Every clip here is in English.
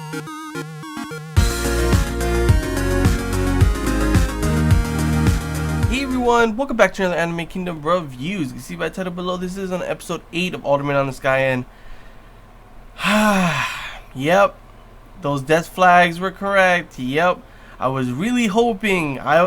Hey everyone, welcome back to another Anime Kingdom reviews. You can see by the title below, this is on episode 8 of Alderamin on the Sky, and yep, those death flags were correct. Yep, I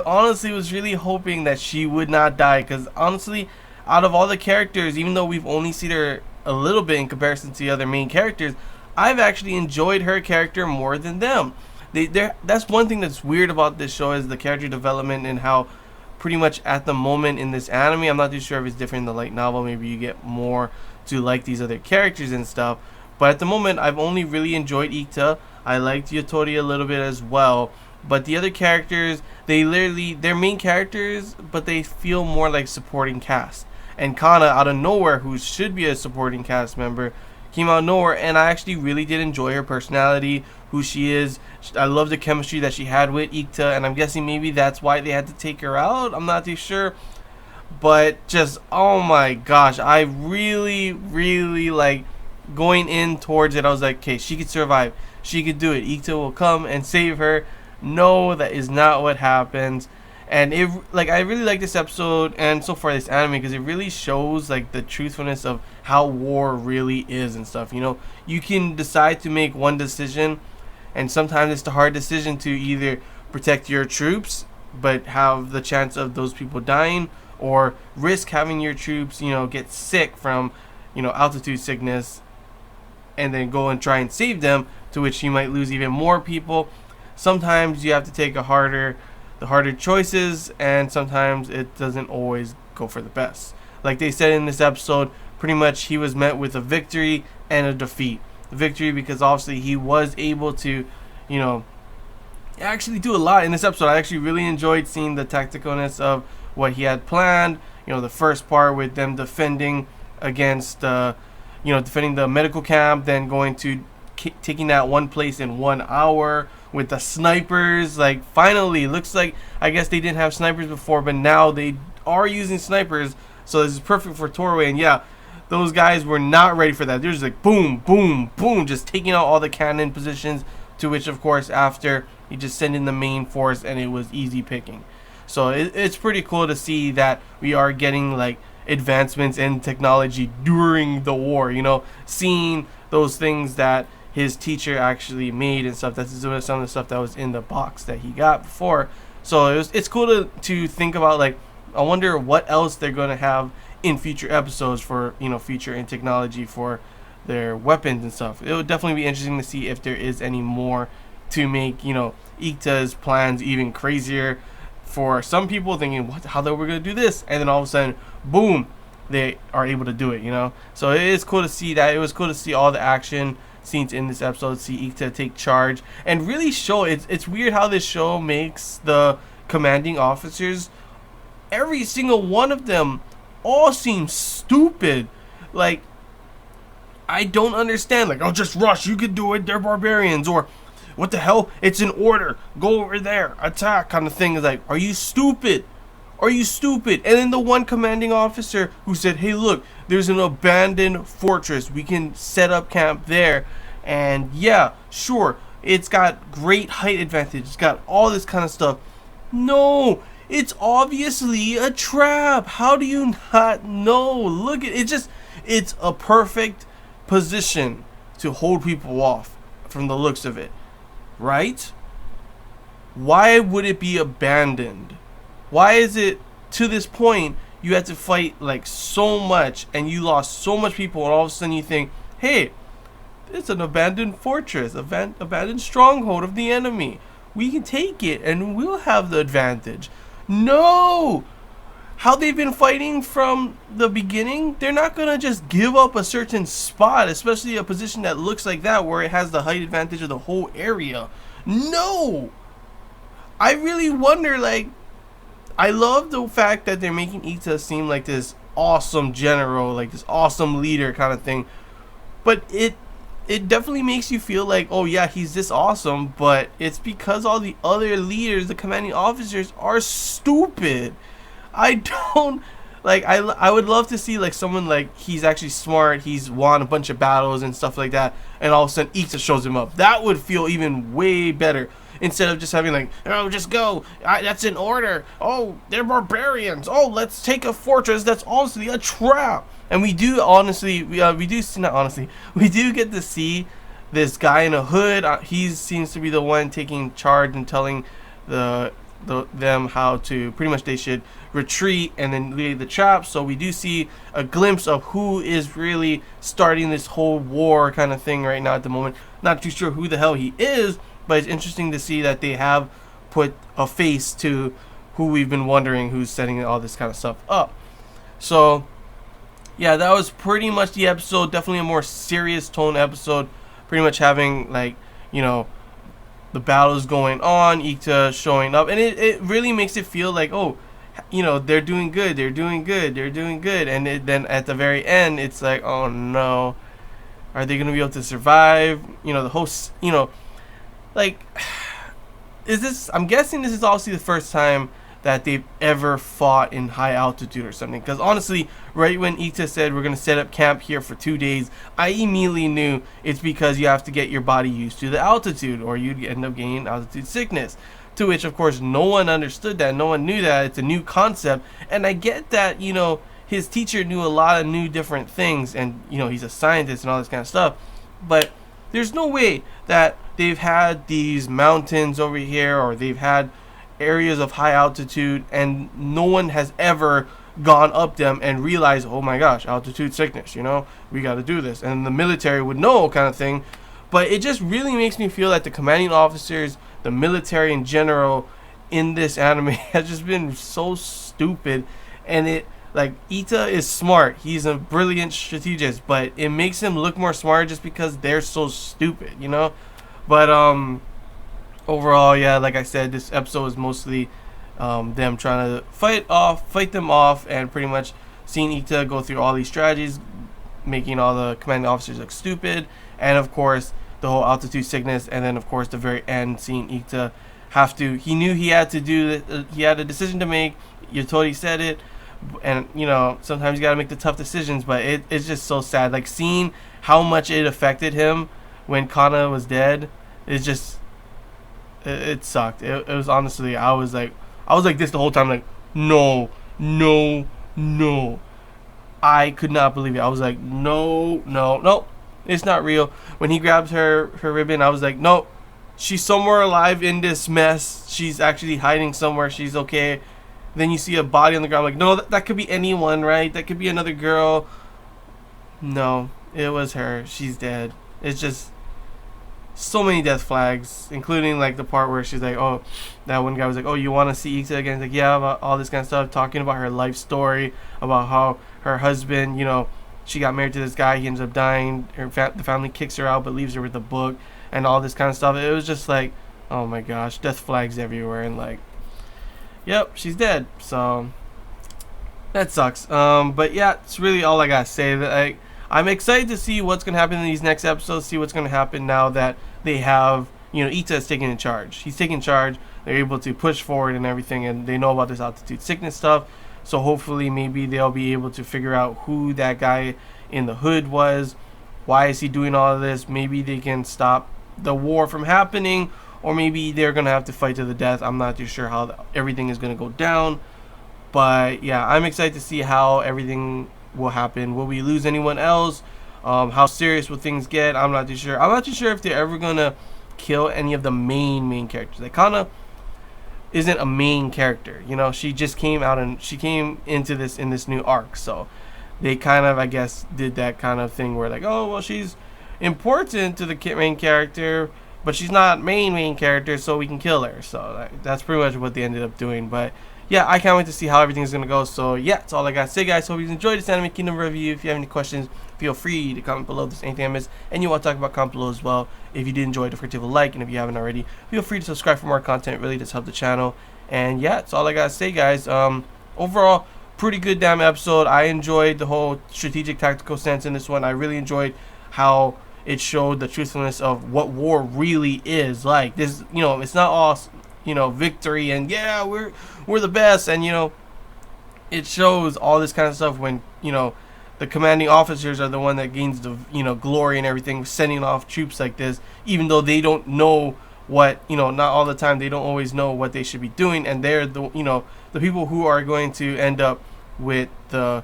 honestly was really hoping that she would not die, because honestly, out of all the characters, even though we've only seen her a little bit in comparison to the other main characters, I've actually enjoyed her character more than them. That's one thing that's weird about this show, is the character development and how pretty much at the moment in this anime, I'm not too sure if it's different in the light novel, maybe you get more to like these other characters and stuff, but at the moment I've only really enjoyed Ikta. I liked Yotori a little bit as well, but the other characters, they're main characters, but they feel more like supporting cast. And Kana, out of nowhere, who should be a supporting cast member, came out of nowhere, and I actually really did enjoy her personality, who she is. I love the chemistry that she had with Ikta, and I'm guessing maybe that's why they had to take her out. I'm not too sure, but just, oh my gosh, I really like going in towards it. I was like, okay, she could survive, she could do it, Ikta will come and save her. No, that is not what happens. And I really like this episode and so far this anime, because it really shows like the truthfulness of how war really is and stuff. You know, you can decide to make one decision, and sometimes it's the hard decision to either protect your troops but have the chance of those people dying, or risk having your troops, you know, get sick from, you know, altitude sickness, and then go and try and save them, to which you might lose even more people. Sometimes you have to take the harder choices, and sometimes it doesn't always go for the best. Like they said in this episode, pretty much he was met with a victory and a defeat. Victory because obviously he was able to, you know, actually do a lot in this episode. I actually really enjoyed seeing the tacticalness of what he had planned. You know, the first part with them defending against, defending the medical camp, then going to taking that one place in 1 hour with the snipers. Like, finally, looks like, I guess they didn't have snipers before, but now they are using snipers, so this is perfect for Torway. And yeah, those guys were not ready for that. They're just like boom, boom, boom, just taking out all the cannon positions, to which of course after he just sent in the main force, and it was easy picking. So it's pretty cool to see that we are getting like advancements in technology during the war, you know, seeing those things that his teacher actually made and stuff. That's some of the stuff that was in the box that he got before. So it's cool to think about, like, I wonder what else they're going to have in future episodes for, you know, future in technology for their weapons and stuff. It would definitely be interesting to see if there is any more to make, you know, Ikta's plans even crazier. For some people thinking, how they were going to do this, and then all of a sudden, boom, they are able to do it, you know. So it is cool to see that. It was cool to see all the action scenes in this episode, see Ikta take charge and really show it's weird how this show makes the commanding officers, every single one of them, all seem stupid. Like, I don't understand, like, oh, just rush, you can do it, they're barbarians, or what the hell, it's an order, go over there, attack, kind of thing. Is like, are you stupid? Are you stupid? And then the one commanding officer who said, hey, look, there's an abandoned fortress, we can set up camp there, and yeah, sure, it's got great height advantage, it's got all this kind of stuff. No, it's obviously a trap. How do you not know? Look at it, it's a perfect position to hold people off from the looks of it, right? Why would it be abandoned? Why is it to this point you had to fight like so much and you lost so much people, and all of a sudden you think, hey, it's an abandoned fortress, abandoned stronghold of the enemy, we can take it and we'll have the advantage? No! How they've been fighting from the beginning, they're not gonna just give up a certain spot, especially a position that looks like that where it has the height advantage of the whole area. No! I really wonder, like, I love the fact that they're making Ikta seem like this awesome general, like this awesome leader kind of thing. But it definitely makes you feel like, oh yeah, he's this awesome, but it's because all the other leaders, the commanding officers, are stupid. I don't like I would love to see like someone like he's actually smart, he's won a bunch of battles and stuff like that, and all of a sudden Ita shows him up. That would feel even way better instead of just having like, oh, just go, that's an order. Oh, they're barbarians. Oh, let's take a fortress that's honestly a trap. And we do honestly, we do not honestly, we do get to see this guy in a hood. He seems to be the one taking charge and telling them how to pretty much they should retreat and then lay the trap. So we do see a glimpse of who is really starting this whole war kind of thing right now at the moment. Not too sure who the hell he is, but it's interesting to see that they have put a face to who we've been wondering who's setting all this kind of stuff up. So yeah, that was pretty much the episode. Definitely a more serious tone episode. Pretty much having like, you know, the battles going on, Ita showing up, and it really makes it feel like, oh, you know, they're doing good, and then at the very end, it's like, oh no, are they gonna be able to survive? You know, the host, you know, like, is this? I'm guessing this is obviously the first time that they've ever fought in high altitude or something. Because honestly, right when Ita said we're gonna set up camp here for 2 days, I immediately knew it's because you have to get your body used to the altitude, or you'd end up getting altitude sickness. To which, of course, no one understood that. No one knew that. It's a new concept, and I get that. You know, his teacher knew a lot of new different things, and you know he's a scientist and all this kind of stuff. But there's no way that they've had these mountains over here, or they've had areas of high altitude, and no one has ever gone up them and realized, oh my gosh, altitude sickness, you know, we got to do this, and the military would know kind of thing. But it just really makes me feel that the commanding officers, the military in general in this anime has just been so stupid. And it, like, Ita is smart, he's a brilliant strategist, but it makes him look more smart just because they're so stupid, you know. But overall, yeah, like I said, this episode is mostly them trying to fight them off, and pretty much seeing Ita go through all these strategies, making all the commanding officers look stupid, and of course the whole altitude sickness, and then of course the very end, seeing Ita have to, he knew he had to do he had a decision to make. Yotori said it, and you know, sometimes you gotta make the tough decisions, but it's just so sad, like seeing how much it affected him when Kana was dead. It's just, it sucked. It was honestly, I was like this the whole time, like, no. I could not believe it. I was like, no, it's not real. When he grabs her ribbon, I was like, no, she's somewhere alive in this mess. She's actually hiding somewhere. She's okay. Then you see a body on the ground, like, no, that could be anyone, right? That could be another girl. No, it was her. She's dead. It's just so many death flags, including like the part where she's like, oh, that one guy was like, oh, you want to see Ita again? He's like, yeah, about all this kind of stuff, talking about her life story, about how her husband, you know, she got married to this guy, he ends up dying, the family kicks her out but leaves her with the book, and all this kind of stuff. It was just like, oh my gosh, death flags everywhere, and like, yep, she's dead. So that sucks. But yeah, it's really all I gotta say. That I'm excited to see what's gonna happen in these next episodes, see what's gonna happen now that they have, you know, Ita is taking charge. He's taking charge. They're able to push forward and everything, and they know about this altitude sickness stuff. So hopefully maybe they'll be able to figure out who that guy in the hood was. Why is he doing all of this? Maybe they can stop the war from happening, or maybe they're going to have to fight to the death. I'm not too sure how everything is going to go down. But yeah, I'm excited to see how everything will happen. Will we lose anyone else? How serious will things get? I'm not too sure. I'm not too sure if they're ever going to kill any of the main characters. They kind of isn't a main character, you know. She just came out and she came into this in this new arc, so they kind of, I guess, did that kind of thing where like, oh well, she's important to the main character, but she's not main character, so we can kill her. So that's pretty much what they ended up doing. But yeah, I can't wait to see how everything's gonna go. So yeah, that's all I gotta say, guys. Hope you enjoyed this Anime Kingdom review. If you have any questions, feel free to comment below. If there's anything I missed and you want to talk about, comment below as well. If you did enjoy, don't forget to leave a like, and if you haven't already, feel free to subscribe for more content. It really does help the channel. And yeah, that's all I gotta say, guys. Overall, pretty good damn episode. I enjoyed the whole strategic tactical sense in this one. I really enjoyed how it showed the truthfulness of what war really is like. This, you know, it's not all, you know, victory and yeah, we're the best, and you know, it shows all this kind of stuff when, the commanding officers are the one that gains the, glory and everything, sending off troops like this, even though they don't know what, not all the time, they don't always know what they should be doing, and they're the, the people who are going to end up with the,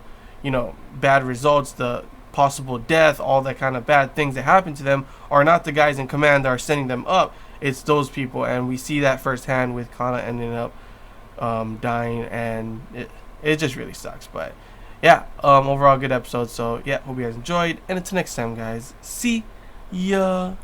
bad results, the possible death, all that kind of bad things that happen to them, are not the guys in command that are sending them up. It's those people, and we see that firsthand with Kana ending up dying, and it just really sucks. But yeah, overall good episode. So yeah, hope you guys enjoyed, and until next time, guys, see ya.